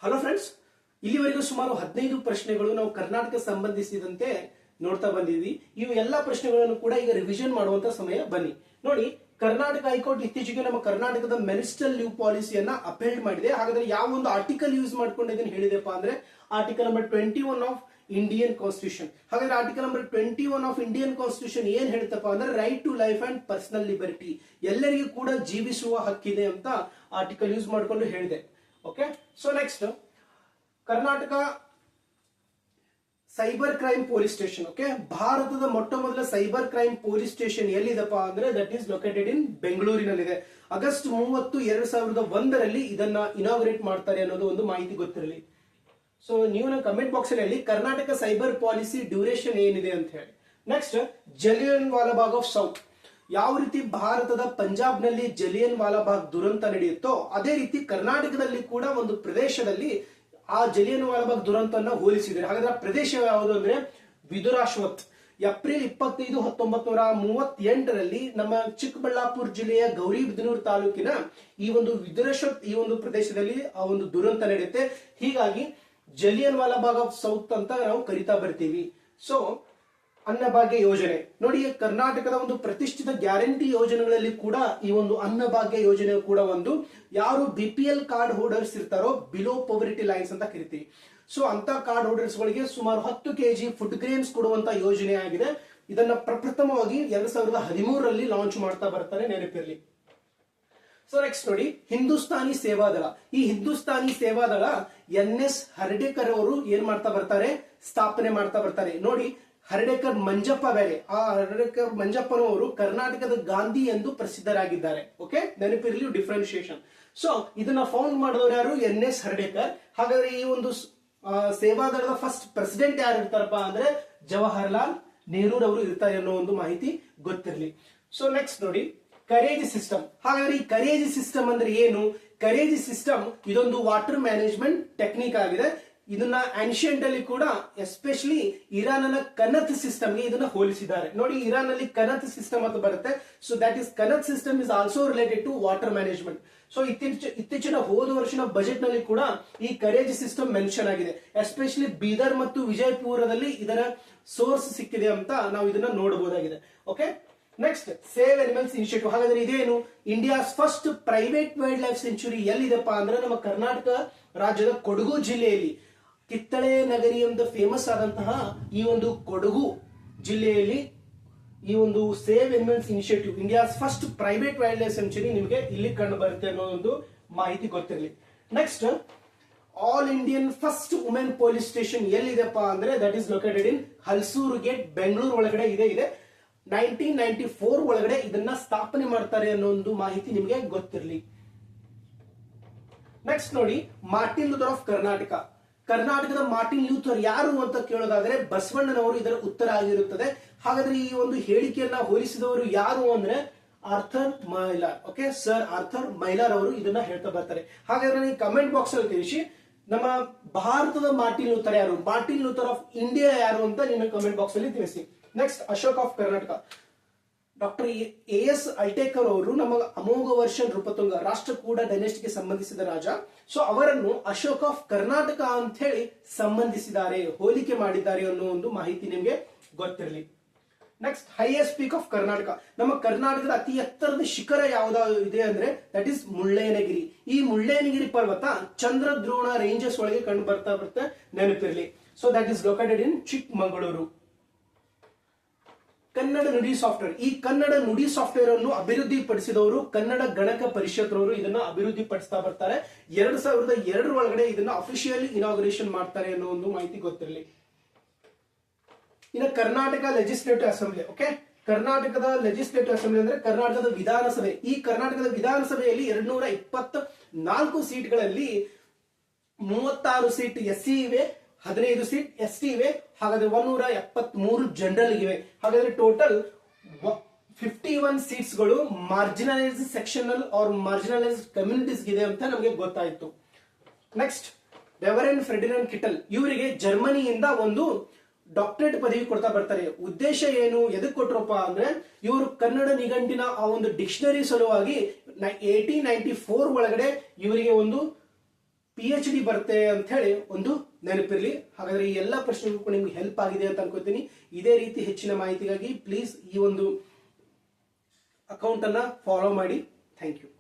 Hello friends, ಇಲ್ಲಿವರೆಗೂ ಸುಮಾರು 15 ಪ್ರಶ್ನೆಗಳು ನಾವು ಕರ್ನಾಟಕ ಸಂಬಂಧಿಸಿದಂತೆ ನೋಡ್ತಾ ಬಂದಿದ್ವಿ. ಇವು ಎಲ್ಲಾ ಪ್ರಶ್ನೆಗಳನ್ನು ಕೂಡ ಈಗ ರಿವಿಷನ್ ಮಾಡುವಂತ ಸಮಯ. ಬನ್ನಿ ನೋಡಿ, ಕರ್ನಾಟಕ ಹೈಕೋರ್ಟ್ ಇತ್ತೀಚೆಗೆ ನಮ್ಮ ಕರ್ನಾಟಕದ ಮೆರಿಸ್ಟಲ್ ಲೀವ್ ಪಾಲಿಸಿಯನ್ನ ಅಪೇಲ್ಡ್ ಮಾಡಿದೆ. ಹಾಗಾದ್ರೆ ಯಾವ ಒಂದು ಆರ್ಟಿಕಲ್ ಯೂಸ್ ಮಾಡ್ಕೊಂಡು ಇದನ್ನು ಹೇಳಿದೆಪ್ಪ ಅಂದ್ರೆ article number 21 of Indian constitution. ಹಾಗಾದ್ರೆ article number 21 of Indian constitution ಏನ್ ಹೇಳ್ತಪ್ಪ ಅಂದ್ರೆ right to life and personal liberty, ಎಲ್ಲರಿಗೂ ಕೂಡ ಜೀವಿಸುವ ಹಕ್ಕಿದೆ ಅಂತ ಆರ್ಟಿಕಲ್ ಯೂಸ್ ಮಾಡ್ಕೊಂಡು ಹೇಳಿದೆ. Okay, so next Karnataka cyber crime police station. Okay, ಭಾರತದ ಮೊಟ್ಟ ಮೊದಲ ಸೈಬರ್ ಕ್ರೈಮ್ ಪೊಲೀಸ್ ಸ್ಟೇಷನ್ ಎಲ್ಲಿದಪ್ಪ ಅಂದ್ರೆ ದಟ್ ಈಸ್ ಲೊಕೇಟೆಡ್ ಇನ್ ಬೆಂಗಳೂರಿನಲ್ಲಿದೆ. ಆಗಸ್ಟ್ 30, 2001ರಲ್ಲಿ ಇದನ್ನ ಇನಾಗ್ರೇಟ್ ಮಾಡ್ತಾರೆ ಅನ್ನೋದು ಒಂದು ಮಾಹಿತಿ ಗೊತ್ತಿರಲಿ. ಸೊ ನೀವು ನನ್ನ ಕಮೆಂಟ್ ಬಾಕ್ಸ್ ಅಲ್ಲಿ ಹೇಳಿ ಕರ್ನಾಟಕ ಸೈಬರ್ ಪಾಲಿಸಿ ಡ್ಯೂರೇಷನ್ ಏನಿದೆ ಅಂತ ಹೇಳಿ. Next Jallian Walabagh of south. ಯಾವ ರೀತಿ ಭಾರತದ ಪಂಜಾಬ್ ನಲ್ಲಿ ಜಲಿಯನ್ ವಾಲಾಬಾಗ್ ದುರಂತ ನಡೆಯುತ್ತೋ ಅದೇ ರೀತಿ ಕರ್ನಾಟಕದಲ್ಲಿ ಕೂಡ ಒಂದು ಪ್ರದೇಶದಲ್ಲಿ ಆ ಜಲಿಯನ್ ವಾಲಾಬಾಗ್ ದುರಂತವನ್ನ ಹೋಲಿಸಿದ್ದಾರೆ. ಹಾಗಾದ್ರೆ ಆ ಪ್ರದೇಶ ಯಾವುದು ಅಂದ್ರೆ ವಿದುರಾಶ್ವತ್. ಏಪ್ರಿಲ್ 25, 1938ರಲ್ಲಿ ನಮ್ಮ ಚಿಕ್ಕಬಳ್ಳಾಪುರ ಜಿಲ್ಲೆಯ ಗೌರಿಬಿದನೂರು ತಾಲೂಕಿನ ಈ ಒಂದು ವಿದುರಾಶ್ವತ್ ಈ ಒಂದು ಪ್ರದೇಶದಲ್ಲಿ ಆ ಒಂದು ದುರಂತ ನಡೆಯುತ್ತೆ. ಹೀಗಾಗಿ ಜಲಿಯನ್ ವಾಲಾಬಾಗ್ ಆಫ್ ಸೌತ್ ಅಂತ ನಾವು ಕರಿತಾ ಬರ್ತೀವಿ. ಸೊ ಅನ್ನಭಾಗ್ಯ ಯೋಜನೆ ನೋಡಿ, ಕರ್ನಾಟಕದ ಒಂದು ಪ್ರತಿಷ್ಠಿತ ಗ್ಯಾರಂಟಿ ಯೋಜನೆಗಳಲ್ಲಿ ಕೂಡ ಈ ಒಂದು ಅನ್ನಭಾಗ್ಯ ಯೋಜನೆ ಕೂಡ ಒಂದು. ಯಾರು BPL ಕಾರ್ಡ್ ಹೋಲ್ಡರ್ಸ್ ಇರ್ತಾರೋ ಬಿಲೋ ಪವರ್ಟಿ ಲೈನ್ಸ್ ಅಂತ ಕರಿತೀವಿ. ಸೊ ಅಂತ ಕಾರ್ಡ್ ಹೋಲ್ಡರ್ಸ್ ಗಳಿಗೆ ಸುಮಾರು 10 kg ಫುಡ್ ಗ್ರೇನ್ಸ್ ಕೊಡುವಂತ ಯೋಜನೆ ಆಗಿದೆ. ಇದನ್ನ ಪ್ರಪ್ರಥಮವಾಗಿ 2013ರಲ್ಲಿ ಲಾಂಚ್ ಮಾಡ್ತಾ ಬರ್ತಾರೆ, ನೆನಪಿರಲಿ. ಸೊ ನೆಕ್ಸ್ಟ್ ನೋಡಿ, ಹಿಂದೂಸ್ತಾನಿ ಸೇವಾದಳ. ಈ ಹಿಂದೂಸ್ತಾನಿ ಸೇವಾದಳ NS ಹರ್ಡೇಕರ್ ಅವರು ಏನ್ ಮಾಡ್ತಾ ಬರ್ತಾರೆ, ಸ್ಥಾಪನೆ ಮಾಡ್ತಾ ಬರ್ತಾರೆ. ನೋಡಿ, ಹರ್ಡೇಕರ್ ಮಂಜಪ್ಪ ಬೇರೆ, ಆ ಹರ್ಡೇಕರ್ ಮಂಜಪ್ಪನವರು ಕರ್ನಾಟಕದ ಗಾಂಧಿ ಎಂದು ಪ್ರಸಿದ್ಧರಾಗಿದ್ದಾರೆ. ಓಕೆ, ನೆನಪಿರಲಿ ಡಿಫ್ರೆನ್ಶಿಯೇಷನ್. ಸೊ ಇದನ್ನ ಫೌಂಡ್ ಮಾಡಿದವರು ಯಾರು, NS ಹರ್ಡೇಕರ್. ಹಾಗಾದ್ರೆ ಈ ಒಂದು ಸೇವಾದಳದ ಫಸ್ಟ್ ಪ್ರೆಸಿಡೆಂಟ್ ಯಾರು ಇರ್ತಾರಪ್ಪ ಅಂದ್ರೆ ಜವಾಹರ್ಲಾಲ್ ನೆಹರು ಅವರು ಇರ್ತಾರೆ ಅನ್ನೋ ಒಂದು ಮಾಹಿತಿ ಗೊತ್ತಿರಲಿ. ಸೊ ನೆಕ್ಸ್ಟ್ ನೋಡಿ, ಕರೇಜ್ ಸಿಸ್ಟಮ್. ಹಾಗಾದ್ರೆ ಈ ಕರೇಜ್ ಸಿಸ್ಟಮ್ ಅಂದ್ರೆ ಏನು? ಕರೇಜ್ ಸಿಸ್ಟಮ್ ಇದೊಂದು ವಾಟರ್ ಮ್ಯಾನೇಜ್ಮೆಂಟ್ ಟೆಕ್ನಿಕ್ ಆಗಿದೆ. ಇದನ್ನ ಆನ್ಷಿಯಂಟ್ ಅಲ್ಲಿ ಕೂಡ ಎಸ್ಪೆಷಲಿ ಇರಾನ್ ನ ಕನತ್ ಸಿಸ್ಟಮ್ ಗೆ ಇದನ್ನ ಹೋಲಿಸಿದ್ದಾರೆ. ನೋಡಿ, ಇರಾನ್ ನಲ್ಲಿ ಕನತ್ ಸಿಸ್ಟಮ್ ಅಂತ ಬರುತ್ತೆ. So that is qanat system is also related to water management. So ಇತ್ತೀಚಿನ ಹೋದ ವರ್ಷದ ಬಜೆಟ್ ನಲ್ಲಿ ಕೂಡ ಈ ಕರೇಜ್ ಸಿಸ್ಟಮ್ ಮೆನ್ಷನ್ ಆಗಿದೆ. ಎಸ್ಪೆಷಲಿ ಬೀದರ್ ಮತ್ತು ವಿಜಯಪುರದಲ್ಲಿ ಇದರ ಸೋರ್ಸ್ ಸಿಕ್ಕಿದೆ ಅಂತ ನಾವು ಇದನ್ನ ನೋಡಬಹುದಾಗಿದೆ. Okay, next save animals initiative. ಹಾಗಾದ್ರೆ ಇದೇನು? India's first private wild life sanctuary ಎಲ್ಲಿದೆಪ್ಪ ಅಂದ್ರೆ ನಮ್ಮ ಕರ್ನಾಟಕ ರಾಜ್ಯದ ಕೊಡಗು ಜಿಲ್ಲೆಯಲ್ಲಿ ಕಿತ್ತಳೆ ನಗರಿ ಎಂದು ಫೇಮಸ್ ಆದಂತಹ ಈ ಒಂದು ಕೊಡಗು ಜಿಲ್ಲೆಯಲ್ಲಿ ಈ ಒಂದು save animals initiative, India's first private wild life sanctuary ನಿಮಗೆ ಇಲ್ಲಿ ಕಂಡು ಬರುತ್ತೆ ಅನ್ನೋ ಒಂದು ಮಾಹಿತಿ ಗೊತ್ತಿರಲಿ. Next all Indian first women police station ಎಲ್ಲಿದೆಪ್ಪ ಅಂದ್ರೆ that is located in Halsuru gate, Bengaluru ಒಳಗಡೆ ಇದೆ. 1994 ಒಳಗಡೆ ಇದನ್ನ ಸ್ಥಾಪನೆ ಮಾಡ್ತಾರೆ ಅನ್ನೋ ಒಂದು ಮಾಹಿತಿ ನಿಮಗೆ ಗೊತ್ತಿರಲಿ. ನೆಕ್ಸ್ಟ್ ನೋಡಿ, ಮಾರ್ಟಿನ್ ಲೂಥರ್ ಆಫ್ ಕರ್ನಾಟಕ. ಕರ್ನಾಟಕದ ಮಾರ್ಟಿನ್ ಲೂಥರ್ ಯಾರು ಅಂತ ಕೇಳೋದಾದ್ರೆ ಬಸವಣ್ಣನವರು ಇದರ ಉತ್ತರ ಆಗಿರುತ್ತದೆ. ಹಾಗಾದ್ರೆ ಈ ಒಂದು ಹೇಳಿಕೆಯನ್ನ ಹೋಲಿಸಿದವರು ಯಾರು ಅಂದ್ರೆ Arthur Mylar. Okay, sir Arthur Mylar ಅವರು ಇದನ್ನ ಹೇಳ್ತಾ ಬರ್ತಾರೆ. ಹಾಗಾದ್ರೆ ನೀವು ಕಮೆಂಟ್ ಬಾಕ್ಸ್ ಅಲ್ಲಿ ತಿಳಿಸಿ ನಮ್ಮ ಭಾರತದ ಮಾರ್ಟಿನ್ ಲೂಥರ್ ಯಾರು, ಮಾರ್ಟಿನ್ ಲೂಥರ್ ಆಫ್ ಇಂಡಿಯಾ ಯಾರು ಅಂತ ನಿಮ್ಮ ಕಮೆಂಟ್ ಬಾಕ್ಸ್ ಅಲ್ಲಿ ತಿಳಿಸಿ. Next Ashok of Karnataka. Doctor AS ಅಲ್ಟೇಕರ್ ಅವರು ನಮ್ಮ ಅಮೋಘ ವರ್ಷ ನೃಪತುಂಗ ರಾಷ್ಟ್ರಕೂಟ ಡೈನೆಸ್ಟಿಗೆ ಸಂಬಂಧಿಸಿದ ರಾಜ. ಸೊ ಅವರನ್ನು ಅಶೋಕ್ ಆಫ್ ಕರ್ನಾಟಕ ಅಂತ ಹೇಳಿ ಸಂಬಂಧಿಸಿದ್ದಾರೆ, ಹೋಲಿಕೆ ಮಾಡಿದ್ದಾರೆ ಅನ್ನೋ ಒಂದು ಮಾಹಿತಿ ನಿಮಗೆ ಗೊತ್ತಿರಲಿ. Next highest peak of Karnataka. ನಮ್ಮ ಕರ್ನಾಟಕದ ಅತಿ ಎತ್ತರದ ಶಿಖರ ಯಾವ್ದು ಇದೆ ಅಂದ್ರೆ ದಟ್ ಈಸ್ ಮುಳ್ಳಯ್ಯನಗಿರಿ. ಈ ಮುಳ್ಳಯ್ಯನಗಿರಿ ಪರ್ವತ ಚಂದ್ರದ್ರೋಣ ರೇಂಜಸ್ ಒಳಗೆ ಕಂಡು ಬರ್ತಾ ನೆನಪಿರಲಿ. ಸೊ ದಟ್ ಈಸ್ ಲೊಕೇಟೆಡ್ ಇನ್ ಚಿಕ್ಕಮಗಳೂರು. ಕನ್ನಡ ನುಡಿ ಸಾಫ್ಟ್ವೇರ್. ಈ ಕನ್ನಡ ನುಡಿ ಸಾಫ್ಟ್ವೇರ್ ಅನ್ನು ಅಭಿವೃದ್ಧಿ ಪಡಿಸಿದವರು ಕನ್ನಡ ಗಣಕ ಪರಿಷತ್ ರವರು ಇದನ್ನ ಅಭಿವೃದ್ಧಿ ಪಡಿಸ್ತಾ ಬರ್ತಾರೆ. 2002 ಒಳಗಡೆ ಇದನ್ನ ಅಫಿಷಿಯಲಿ ಇನಾಗ್ರೇಷನ್ ಮಾಡ್ತಾರೆ ಅನ್ನೋ ಒಂದು ಮಾಹಿತಿ ಗೊತ್ತಿರಲಿ. ಇನ್ನು ಕರ್ನಾಟಕ ಲೆಜಿಸ್ಲೇಟಿವ್ ಅಸೆಂಬ್ಲಿ. ಓಕೆ, ಕರ್ನಾಟಕದ ಲೆಜಿಸ್ಲೇಟಿವ್ ಅಸೆಂಬ್ಲಿ ಅಂದ್ರೆ ಕರ್ನಾಟಕದ ವಿಧಾನಸಭೆ. ಈ ಕರ್ನಾಟಕದ ವಿಧಾನಸಭೆಯಲ್ಲಿ 224 ಸೀಟ್ಗಳಲ್ಲಿ 36 ಸೀಟ್ SC ಇವೆ, 15 ಸೀಟ್ ST ಇವೆ. ಹಾಗಾದ್ರೆ 173 ಜನರಲ್ ಇವೆ. ಹಾಗಾದ್ರೆ ಟೋಟಲ್ 51 ಸೀಟ್ಸ್ ಗಳು marginalise sectional or marginalise communities ಇದೆ ಅಂತ ನಮಗೆ ಗೊತ್ತಾಯಿತು. ನೆಕ್ಸ್ಟ್ ರೆವರೆಂಡ್ ಫೆರ್ಡಿನಾಂಡ್ ಕಿಟಲ್, ಇವರಿಗೆ ಜರ್ಮನಿಯಿಂದ ಒಂದು ಡಾಕ್ಟರೇಟ್ ಪದವಿ ಕೊಡ್ತಾ ಬರ್ತಾರೆ. ಉದ್ದೇಶ ಏನು, ಎದಕ್ ಕೊಟ್ರಪ್ಪ ಅಂದ್ರೆ ಇವರು ಕನ್ನಡ ನಿಘಂಟಿನ ಆ ಒಂದು ಡಿಕ್ಷನರಿ ಸಲುವಾಗಿ 1894 ಒಳಗಡೆ ಇವರಿಗೆ ಒಂದು PhD ಬರುತ್ತೆ ಅಂತ ಹೇಳಿ ಒಂದು ನೆನಪಿರ್ಲಿ. ಹಾಗಾದ್ರೆ ಈ ಎಲ್ಲ ಪ್ರಶ್ನೆಗಳು ನಿಮ್ಗೆ ಹೆಲ್ಪ್ ಆಗಿದೆ ಅಂತ ಅನ್ಕೋತೀನಿ. ಇದೇ ರೀತಿ ಹೆಚ್ಚಿನ ಮಾಹಿತಿಗಾಗಿ ಪ್ಲೀಸ್ ಈ ಒಂದು ಅಕೌಂಟ್ ಅನ್ನ ಫಾಲೋ ಮಾಡಿ. Thank you.